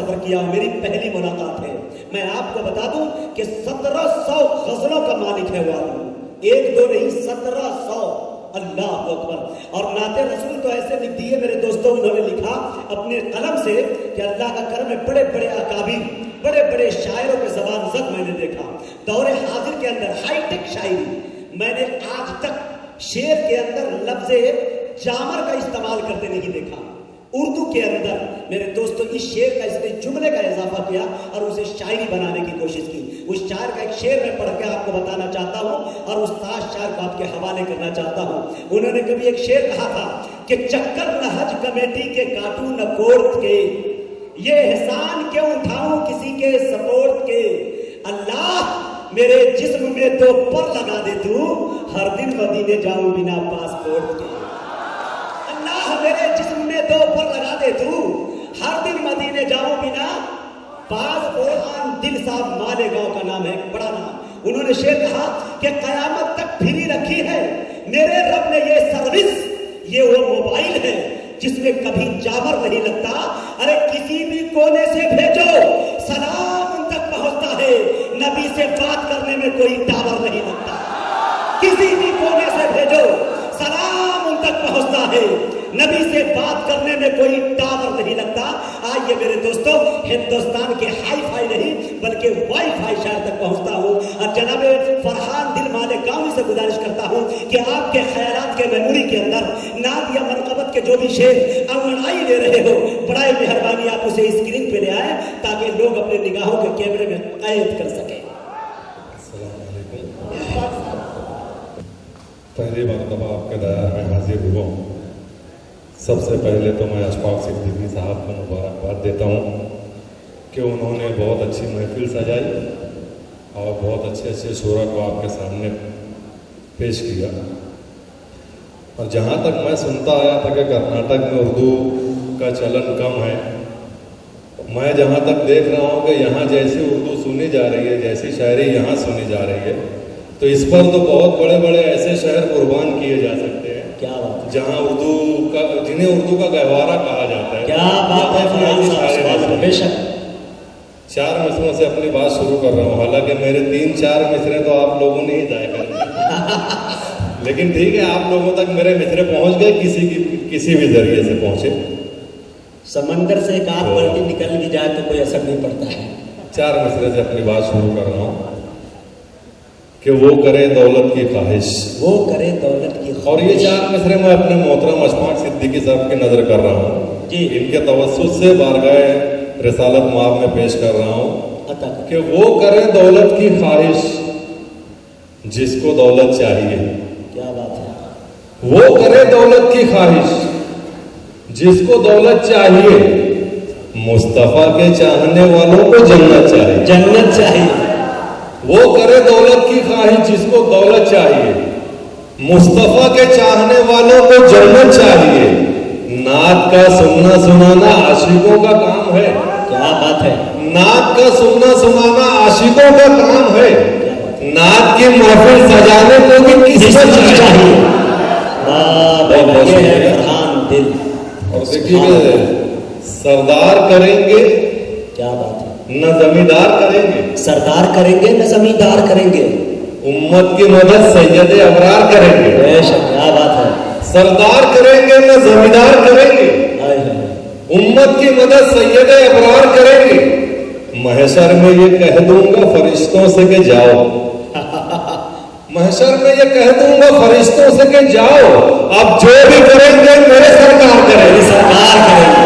सफर किया हूं, मेरी पहली मुलाकात है। मैं आपको बता दूं कि 1700 गजलों का मालिक है वो आदमी, एक दो नहीं 1700। अल्लाह अकबर। और नाते रसूल तो ऐसे लिख दिए मेरे दोस्तों, उन्होंने लिखा अपने कलम से कि अल्लाह का करम है, बड़े बड़े अकाबिर, बड़े बड़े शायरों के ज़बान ज़द मैंने देखा। दौरे हाजिर के अंदर हाईटेक शायरी, मैंने आज तक शेर के अंदर लफ्ज़े जामर का इस्तेमाल करते नहीं देखा। उर्दू के अंदर मेरे दोस्तों इस शेर का, इसने जुमले का इजाफा किया और उसे शायरी बनाने की कोशिश की। उस शायर का एक शेर मैं पढ़ के आपको बताना चाहता हूं और उस ताज शायर को आपके हवाले करना चाहता हूं। उन्होंने कभी एक शेर कहा था कि चक्कर न हज कमेटी के काटू न कोर्ट के, ये एहसान क्यों उठाऊं किसी के सपोर्ट के। अल्लाह मेरे जिस्म में तो पर लगा दे तू, हर दिन मदीने जाऊं बिना पासपोर्ट के। मेरे जिस्म में दो पर लगा दे तू, हर दिन मदीने जाऊं बिना पासपोर्ट। दिल साहब मालेगांव का नाम है, बड़ा नाम। उन्होंने शेर कहा कि कयामत तक फ्री रखी है मेरे रब ने ये सर्विस, ये वो मोबाइल है जिसमें कभी जामर नहीं लगता। अरे किसी भी कोने से भेजो सलाम उन तक पहुंचता है, नबी से बात करने में कोई टावर नहीं लगता। किसी भी कोने से भेजो सलाम उन तक पहुंचता है, नबी से बात करने में कोई टावर नहीं लगता। आइए मेरे दोस्तों, हिंदुस्तान के हाई फाई नहीं बल्कि वाई फाई शहर तक पहुंचता हूं और जनाब फरहान दिल मालेगांवी से गुजारिश करता हूं कि आपके ख्यालात के मेमोरी के अंदर नात या मनकबत के जो भी शेर अंगड़ाई ले रहे हो, बड़ा मेहरबानी आप उसे स्क्रीन पे ले आए ताकि लोग अपने निगाहों के कैमरे में कैद कर सके। पहली मरतबा आपके दयार में हाजिर हुआ हूँ। सबसे पहले तो मैं अशफाक सिद्दीकी साहब को मुबारकबाद देता हूँ कि उन्होंने बहुत अच्छी महफिल सजाई और बहुत अच्छे अच्छे शोरा को आपके सामने पेश किया। और जहाँ तक मैं सुनता आया था कि कर्नाटक में उर्दू का चलन कम है, मैं जहाँ तक देख रहा हूँ कि यहाँ जैसी उर्दू सुनी जा रही है, जैसी शायरी यहाँ सुनी जा रही है, तो इस पर तो बहुत बड़े बड़े ऐसे शहर कुर्बान किए जा सकते हैं। क्या बात, जहाँ उर्दू का, जिन्हें उर्दू का गहवारा कहा जाता है। क्या बात है। बेशक 4 मिसरों से अपनी बात शुरू कर रहा हूँ, हालांकि मेरे 3-4 मिसरे तो आप लोगों ने ही तय कर लेकिन ठीक है, आप लोगों तक मेरे मिसरे पहुंच गए, किसी भी जरिए से पहुंचे। समंदर से एक आध पलटी निकल भी जाए तो कोई असर नहीं पड़ता है। 4 मिसरे से अपनी बात शुरू कर रहा हूँ कि वो करे दौलत की ख्वाहिश, वो करे दौलत की ख्वाहिश। और ये 4 मिसरे मैं अपने मोहतरम अशफाक सिद्दीकी साहब की नजर कर रहा हूँ जी, इनके तवस्सुत से बारगाह रिसालत माब में पेश कर रहा हूँ कि वो करे दौलत की ख्वाहिश जिसको दौलत चाहिए। क्या बात है। वो करे दौलत की ख्वाहिश जिसको दौलत चाहिए, मुस्तफा के चाहने वालों को जन्नत चाहिए। जन्नत चाहिए। वो करे दौलत की ख्वाहिश जिसको दौलत चाहिए, मुस्तफा के चाहने वालों को जन्नत चाहिए। नात का सुनना सुनाना आशिकों का काम है। क्या बात है। नात का सुनना सुनाना आशिकों का काम है। नात की महफिल सजाने को भी किस्मत चाहिए। फरहान दिल। और देखिए, सरदार करेंगे, क्या बात है, न जमींदार करेंगे। सरदार करेंगे न जमींदार करेंगे। उम्मत की मदद सैयद अबरार करेंगे। बेशक, क्या बात है। सरदार करेंगे न जमींदार करेंगे, उम्मत की मदद सैयद अबरार करेंगे। महशर में ये कह दूंगा फरिश्तों से कि जाओ, महशर में ये कह दूंगा फरिश्तों से कि जाओ, अब जो भी करेंगे मेरे सरकार करेंगे। सरकार करेंगे।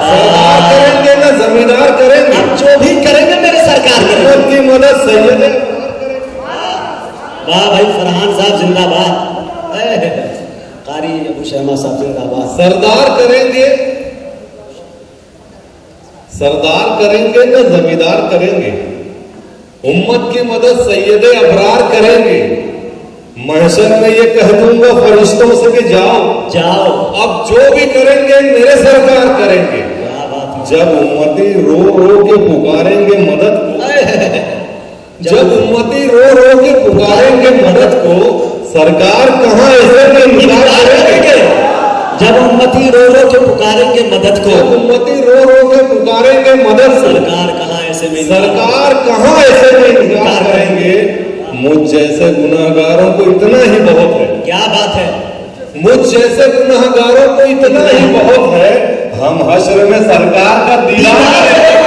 सरदार करेंगे न जमींदार करेंगे, अब जो भी करेंगे मेरे सरकार करेंगे। उम्मत की मदद सैयद। वाह भाई, फरहान साहब जिंदाबाद, कारी अबू शहमा साहब जिंदाबाद। सरदार करेंगे न जमींदार करेंगे, उम्मत की मदद सैयद अबरार करेंगे। महशर में ये कह दूंगा फरिश्तों से कि जाओ, जाओ, अब जो भी करेंगे मेरे सरकार करेंगे। जब उम्मती रो रो के पुकारेंगे मदद को, जब उम्मती रो रो के पुकारेंगे मदद को, सरकार कहाँ ऐसे में इनकार करेंगे। जब उम्मती रो रो के पुकारेंगे मदद को, जब उम्मती रो रो के पुकारेंगे पुकारेंगे मदद से, सरकार कहाँ ऐसे में सरकार कहाँ ऐसे में इनकार करेंगे। मुझ जैसे गुनाहगारों को इतना ही बहुत है, क्या बात है, मुझ जैसे गुनाहगारों को इतना ही बहुत है, हम हश्र में सरकार का दीदार करेंगे।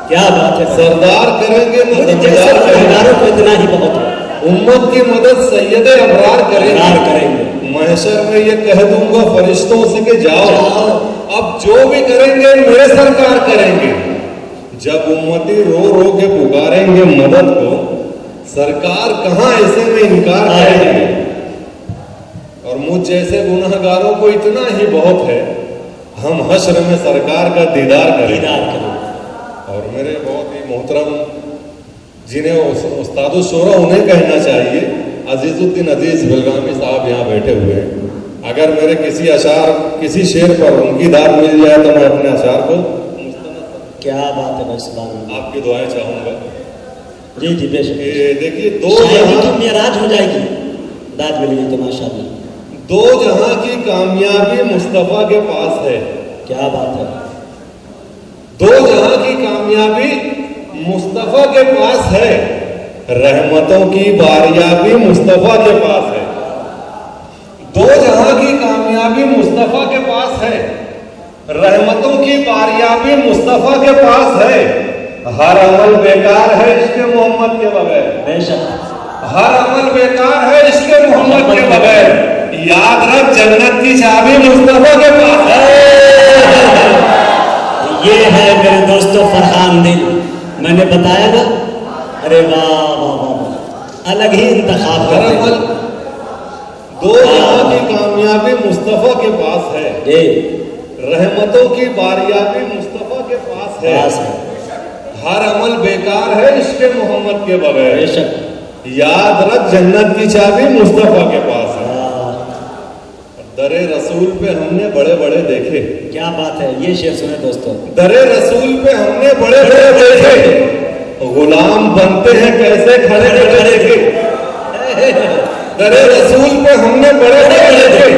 क्या बात है, सरदार करेंगे मुझ मदद जैसे गुनाहगारों को इतना ही बहुत है, उम्मत की मदद सैयद अबरार इकरार करेंगे। करेंगे। महशर में ये कह दूंगा फरिश्तों से कि जाओ, जाओ। अब जो भी करेंगे मेरे सरकार करेंगे। जब उम्मती रो रो के पुकारेंगे मदद को, सरकार कहाँ ऐसे में इनकार करेंगे। और मुझ जैसे गुनाहगारों को इतना ही बहुत है, हम हश्र में सरकार का दीदार करेंगे। दीदार करेंगे। और मेरे बहुत ही मोहतरम जिन्हें उस्तादो शोरा उन्हें कहना चाहिए, अजीजुद्दीन अजीज बिलगामी साहब यहाँ बैठे हुए हैं। अगर मेरे किसी अशार किसी शेर पर उनकी दाद मिल जाए तो मैं अपने अशार को क्या बात है भाई, सुभान अल्लाह। आपकी दुआएं चाहूंगा। जी जी बेशक। ये देखिए शायरी की मेराज हो जाएगी, दाद मिल गई तो माशाअल्लाह। दो जहां की कामयाबी मुस्तफा के पास है। क्या बात है, दो जहां की कामयाबी मुस्तफा के पास है, रहमतों की बारियाबी मुस्तफा के पास है। दो जहां की कामयाबी मुस्तफा के पास है, रहमतों की बारियाबी मुस्तफा के पास है। हर अमल बेकार है इसके मोहम्मद के बगैर, बेशक हर अमल बेकार है इसके मोहम्मद के बगैर। याद रख जन्नत की चाबी मुस्तफा के पास है। ये है मेरे दोस्तों फरहान दिल, मैंने बताया ना, अरे वाह वाह वाह, अलग ही इंतखाब हर करते अमल हैं। दो जहां की कामयाबी मुस्तफा के पास है, ये रहमतों की बारियाबी मुस्तफा के पास है। पास है, हर अमल बेकार है इसके मोहम्मद के बगैर। बेशक। याद रख जन्नत की चाबी मुस्तफा के पास है। वाह, दरे रसूल पे हमने बड़े बड़े देखे, क्या बात है, ये शेर सुने दोस्तों। दरे रसूल पे हमने बड़े बड़े देखे, गुलाम बनते हैं कैसे खड़े खड़े देखे। दरे रसूल पे हमने बड़े बड़े देखे,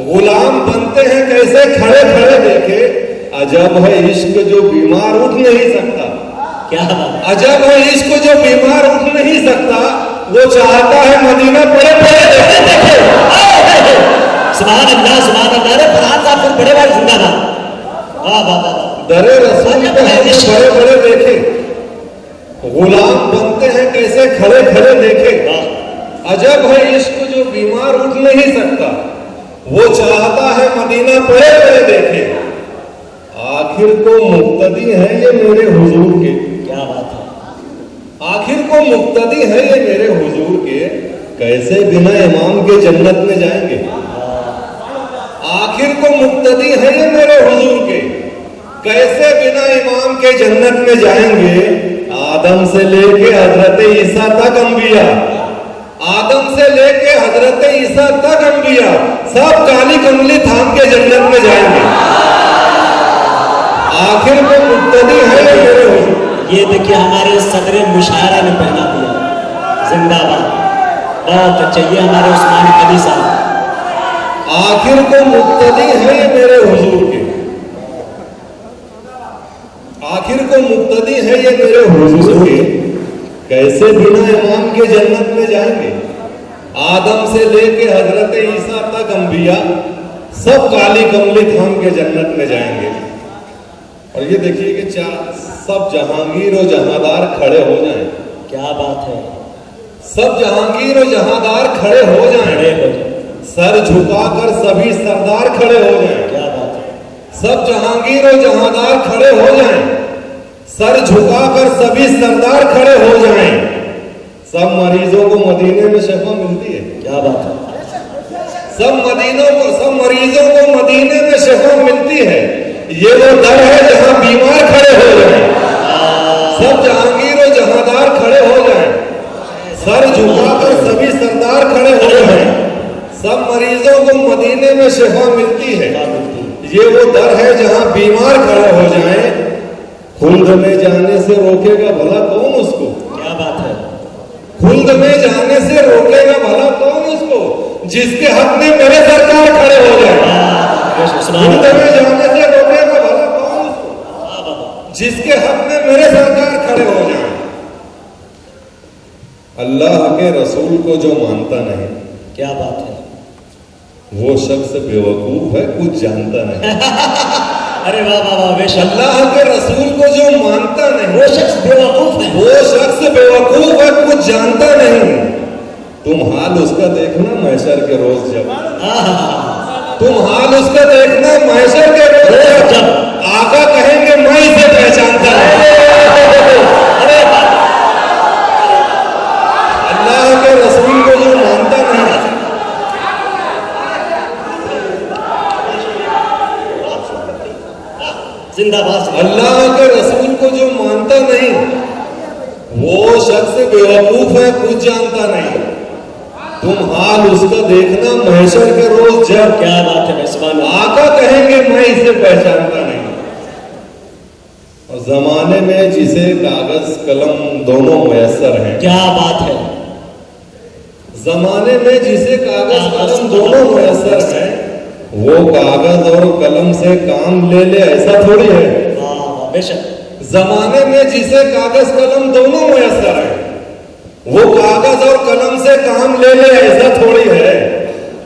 गुलाम बनते हैं कैसे खड़े खड़े देखे। अजब है इश्क जो बीमार उठ नहीं सकता, क्या बात, अजब है इश्क जो बीमार उठ नहीं सकता। वो चाहता है मदीना पड़े पड़े देखे। सुभान अल्लाह सुभान अल्लाह। अरे फरहान साहब फिर बड़े भाई जिंदाबाद। वाह वाह वाह। दरे रसूल पे हमने बड़े बड़े देखे, गुलाम बनते हैं कैसे खड़े खड़े देखे। अजब है इश्क जो बीमार उठ नहीं सकता, वो चाहता है मदीना पड़े पड़े देखे। आखिर को मुक्तदी है ये मेरे हुजूर के, क्या बात है, आखिर को मुक्तदी है ये मेरे हुजूर के, कैसे बिना इमाम के जन्नत में जाएंगे। आखिर को मुक्तदी है ये मेरे हुजूर के, कैसे बिना इमाम के जन्नत में जाएंगे। आदम से लेके हजरत ईसा तक अंबिया, आदम से लेके हजरत ईसा तक अंबिया, सब काली कमली थाम के जन्नत में जाएंगे। आखिर को मुक्तदी है ये मेरे हुजूर। ये देखिए हमारे सदर मुशायरा ने पहना दिया, जिंदाबाद, बहुत अच्छे। ये हमारे उस्मान कली साहब, आखिर को मुक्तदी है ये मेरे हुजूर के, आखिर को मुक्तदी है ये मेरे हुजूर के, कैसे बिना इमाम के जन्नत में जाएंगे। आदम से लेके हजरत ईसा तक अंबिया, सब काली कमली थाम के जन्नत में जाएंगे। और ये देखिए कि सब जहांगीर और जहांदार खड़े हो जाएं। क्या बात है, सब जहांगीर और जहांदार खड़े हो जाएं, सर झुकाकर सभी सरदार खड़े हो जाएं। क्या बात है, सब जहांगीर और जहांदार खड़े हो जाएं, सर झुकाकर सभी सरदार खड़े हो जाएं। सब मरीजों को मदीने में शफा मिलती है। क्या बात है, सब मरीजों को मदीने में शफा मिलती है। ये वो दर है जहां बीमार खड़े हो जाएं, सब जहांगीर और जहांदार खड़े हो जाएं, सर झुकाकर सभी सरदार खड़े हो जाएं। सब मरीजों को मदीने में शफा मिलती है। ये वो दर है जहां बीमार खड़े हो जाएं, खुल्द में जाने से रोकेगा भला कौन उसको। क्या बात है। खुल्द में जाने से रोकेगा भला कौन उसको, जिसके हक में मेरे सरकार खड़े हो जाए। खुल्द में जाने से रोकेगा भला कौन उसको, जिसके हक में मेरे सरकार खड़े हो जाए। अल्लाह के रसूल को जो मानता नहीं, क्या बात है, वो शख्स बेवकूफ है, कुछ जानता नहीं। अरे वाह वाह वाह, बेशक। अल्लाह के रसूल को जो मानता नहीं, वो शख्स बेवकूफ है, वो शख्स बेवकूफ है, कुछ जानता नहीं। तुम हाल उसका देखना महशर के रोज जब, तुम हाल उसका देखना महशर के रोज जब आका कहेंगे मैं इसे पहचानता नहीं। अल्लाह के रसूल को जो मानता नहीं, जिंदाबाद। अल्लाह के रसूल को जो मानता नहीं, वो शख्स बेवकूफ है, कुछ जानता नहीं। तुम हाल उसका देखना महशर के रोज जब, क्या बात है, सुभान अल्लाह। आका कहेंगे मैं इसे पहचानता नहीं। और जमाने में जिसे कागज कलम दोनों मुयस्सर हैं, क्या बात है, जमाने में जिसे कागज कलम दोनों मुयस्सर हैं, वो कागज और कलम से काम ले ले ऐसा थोड़ी है। बेशक। जमाने में जिसे कागज कलम दोनों मुयस्सर है, वो कागज और कलम से काम ले ले ऐसा थोड़ी है।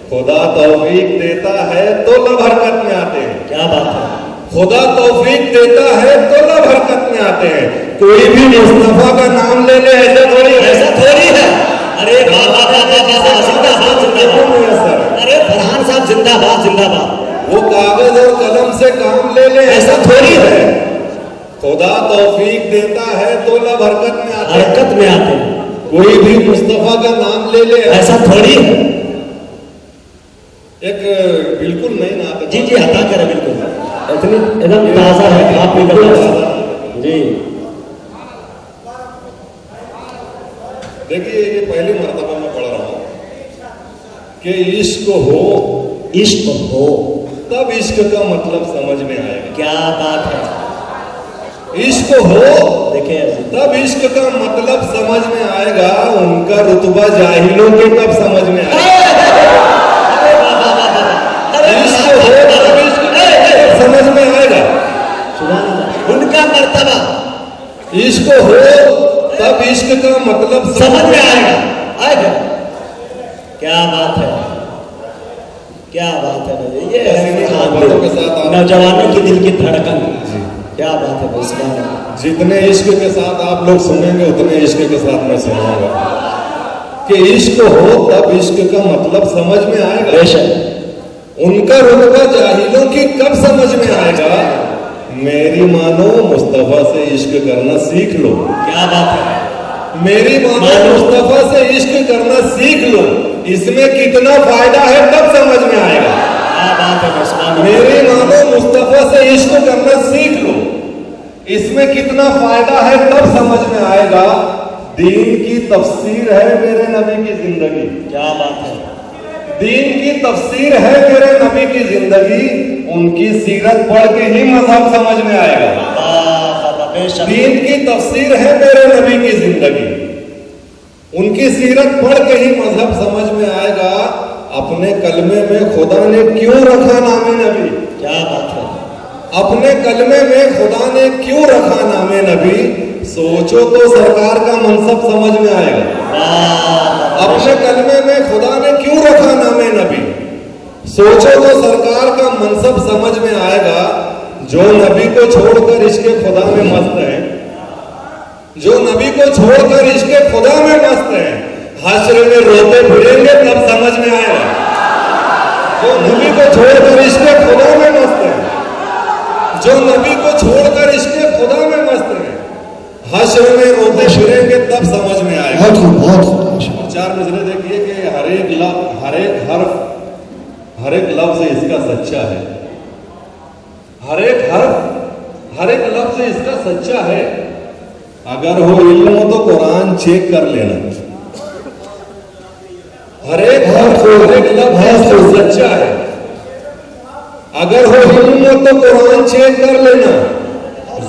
खुदा तौफीक देता है तो लब हरकत में आते हैं। क्या बात है। खुदा तौफीक देता है तो लब हरकत में आते हैं। कोई भी मुस्तफा का नाम ले ले ऐसा थोड़ी है, ऐसा थोड़ी है। अरे अरे फरहान साहब जिंदाबाद जिंदाबाद। वो कागज और कलम से काम ले ले ऐसा थोड़ी है। खुदा तौफीक देता है तो लब हरकत में आते हैं। हरकत में आते हैं। कोई भी मुस्तफा का नाम ले ले ऐसा थोड़ी है। एक बिल्कुल नई नात। जी जी हटा करें, बिल्कुल इतनी एकदम ताजा है, आप भी कर जी। देखिए ये पहली मर्तबा मैं पढ़ रहा हूं कि इश्क हो, इश्क हो तब इश्क का मतलब समझ में आएगा। क्या बात है। इश्क हो देखिए तब इश्क का मतलब समझ में आएगा। उनका रुतबा जाहिलों के कब समझ में आएगा। इश्क हो तब इश्क का समझ में आएगा। उनका मर्तबा। इश्क हो तब इश्क का मतलब समझ में आएगा। आएगा। क्या बात है, क्या बात है। ये नौजवानों की दिल की धड़कन। क्या बात है भाई। जितने इश्क के साथ आप लोग सुनेंगे उतने इश्क के साथ मैं सुनाऊंगा कि इश्क हो तब इश्क का मतलब समझ में आएगा। बेशक। उनका रुतबा जाहिलों की कब समझ में आएगा। मेरी मानो मुस्तफा से इश्क करना सीख लो। क्या बात है। मेरी मानो मुस्तफा से इश्क करना सीख लो। इसमें कितना फायदा है तब समझ में आएगा। क्या बात है। मेरी मानो मुस्तफा से इश्क करना सीख लो। इसमें कितना फायदा है तब समझ में आएगा। दीन की तफसीर है मेरे नबी की जिंदगी। क्या बात है। दीन की तफसीर है मेरे नबी की जिंदगी। उनकी सीरत पढ़ के ही मजहब समझ में आएगा। दीन की तफसीर है मेरे नबी की जिंदगी। उनकी सीरत पढ़ के ही मजहब समझ में आएगा। अपने कलमे में खुदा ने क्यों रखा नामे नबी। क्या बात है। अपने कलमे में खुदा ने क्यों रखा नामे नबी। सोचो तो सरकार का मनसब समझ में आएगा। अपने कलमे में खुदा ने क्यों रखा नामे नबी। सोचो तो सरकार का मनसब समझ में आएगा। जो नबी को छोड़कर इसके खुदा में मस्त है, जो नबी को छोड़कर इसके खुदा में मस्त है, हश्र में रोते फिरेंगे तब समझ में आएगा। जो नबी को छोड़कर इसके खुदा में मस्त है, जो नबी को छोड़कर इसके खुदा में मस्त है, हश्र में रोते फिरेंगे तब समझ में आएगा। बहुत चार मिसरे देखिए कि हर एक हर्फ हर एक लफ्ज इसका सच्चा है। हर एक हर्फ हर एक लफ्ज इसका सच्चा है। अगर हो इल्म हो तो कुरान चेक कर लेना। हर एक हर्फ हर एक लफ्ज सच्चा है। अगर हो इल्म तो कुरान चेक कर लेना,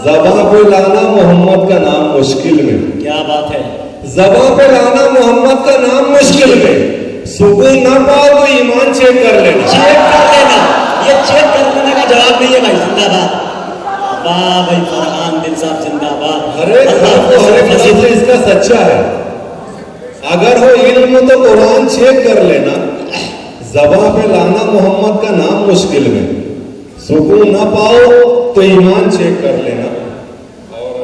ज़बां पे लाना मोहम्मद का नाम मुश्किल में। क्या बात है। ज़बां पे लाना मोहम्मद का नाम मुश्किल में, सुकून ना पाओ तो ईमान चेक कर लेना। चेक कर लेना, ये चेक कर लेने का जवाब नहीं है भाई। जिंदाबाद, वाह भाई फरहान दिल साहब जिंदाबाद। हर एक लफ्ज़ इसका सच्चा है। अगर हो इल्म तो कुरान चेक कर लेना, ज़बां पे लाना मोहम्मद का नाम मुश्किल में, सुकून ना पाओ तो ईमान चेक कर लेना। और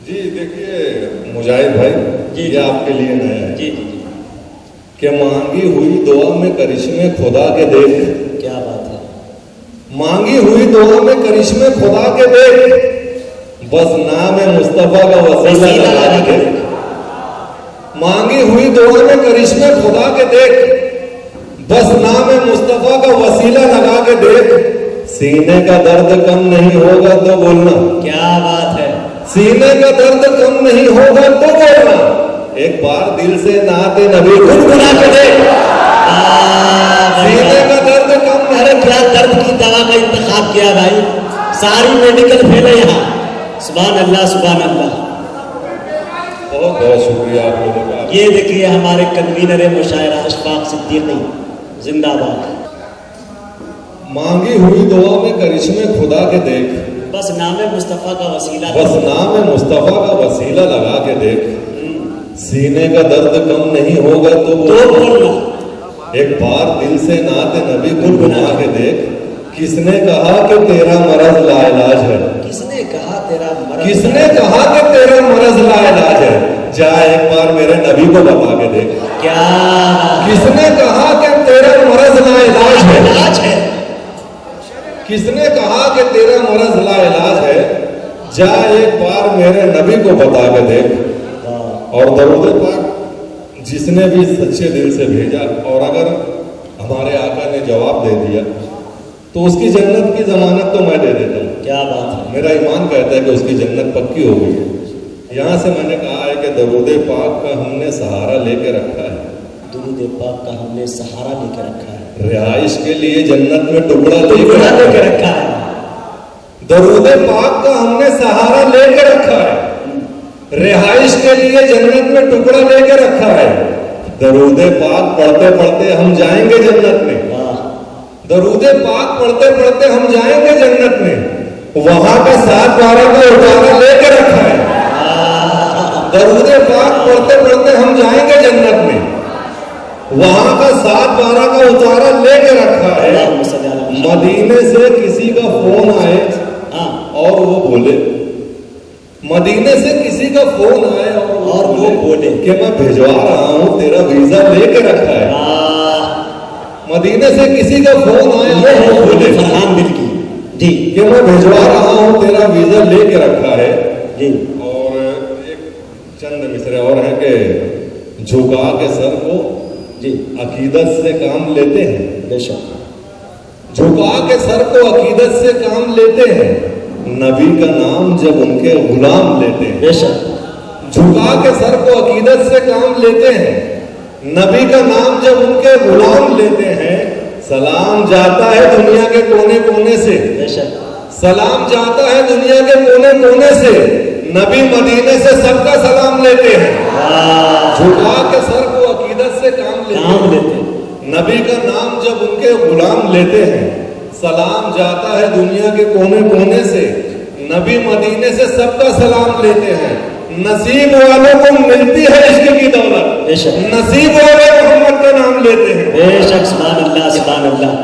जी देखिए मुजाहिद भाई, जी ये आपके लिए नया है जी जी जी। कि मांगी हुई दुआ में करिश्मे खुदा के देख। क्या बात है। मांगी हुई दुआ में करिश्मे खुदा के देख, बस नाम मुस्तफा का वसीला लगा के देख। मांगी हुई दुआ में करिश्मे खुदा के देख, बस नाम मुस्तफा का वसीला लगा के देख। सीने का दर्द कम नहीं होगा तो बोलना। क्या बात है। सीने का दर्द कम नहीं होगा तो बोलना, एक बार दिल से नाते नबी गुनगुना के देख। सीने का दर्द कम। अरे क्या दर्द की दवा का इंतखाब किया भाई, सारी मेडिकल फेल है यहाँ। सुभान अल्लाह सुभान अल्लाह। बहुत बहुत शुक्रिया आप लोगों का। ये देखिए हमारे कन्वीनर मुशायरा अशफाक सिद्दीकी जिंदाबाद। मांगी हुई दुआ में करिश्मे खुदा के देख, बस नाम मुस्तफा का वसीला। बस नाम मुस्तफा का वसीला लगा के देख। सीने का दर्द कम नहीं होगा तो बोलना, एक बार दिल से नाते नबी गुनगुना के देख। किसने कहा कि तेरा मरज लाइलाज है? किसने कहा तेरा मरज? किसने कहा कि तेरा मरज लाइलाज है? जा एक बार मेरे नबी को बता के देख। क्या किसने कहा कि तेरा मरज लाइलाज है? किसने कहा कि तेरा मरज लाइलाज है? जा एक बार मेरे नबी को बता के देख। और दरूद पाक जिसने भी सच्चे दिल से भेजा, और अगर हमारे आका ने जवाब दे दिया तो उसकी जन्नत की जमानत तो मैं दे देता हूँ। क्या बात है। मेरा ईमान कहता है कि उसकी जन्नत पक्की हो गई है। यहाँ से मैंने कहा है कि दरूद पाक का हमने सहारा लेके रखा है। दरूद पाक का हमने सहारा लेके रखा है। रिहाइश के लिए जन्नत में टुकड़ा लेके रखा है। दरूद पाक का हमने सहारा लेके रखा है। रिहाइश के लिए जन्नत में टुकड़ा लेके रखा है। दरूद पाक पढ़ते पढ़ते हम जाएंगे जन्नत में। दरूद पाक पढ़ते पढ़ते हम जाएंगे जन्नत में। वहां का 7/12 का उतारा लेके रखा है। दरूद पाक पढ़ते पढ़ते हम जाएंगे जन्नत में। वहां का 7/12 का उतारा लेके रखा है। मदीने से किसी का फोन आए और वो बोले, मदीने से किसी का फोन आए और वो बोले कि मैं भिजवा रहा हूं, तेरा वीजा लेके रखा है। मदीने से किसी का फोन आया और बोले फरहान दिल की जी कि मैं भिजवा रहा हूं, तेरा वीजा लेके रखा है जी। और एक चंद मिसरे और हैं कि झुका के सर को जी अकीदत से काम लेते हैं। बेशक झुका के सर को अकीदत से काम लेते हैं। नबी का नाम जब उनके गुलाम लेते हैं। बेशक झुका के सर को अकीदत से काम लेते हैं। नबी का नाम जब उनके गुलाम लेते हैं। सलाम जाता है दुनिया के कोने कोने से। बेशक सलाम जाता है दुनिया के कोने कोने से। नबी मदीने से सबका सलाम लेते हैं। झुका के सर को अकीदत से काम लेते हैं। नबी का नाम जब उनके गुलाम लेते हैं। सलाम जाता है दुनिया के कोने कोने से। नबी मदीने से सबका सलाम लेते हैं। नसीब वालों को मिलती है इश्क की दौलत। नसीब वाले मोहम्मद का नाम लेते हैं। बेशक सुभान अल्लाह सुभान अल्लाह।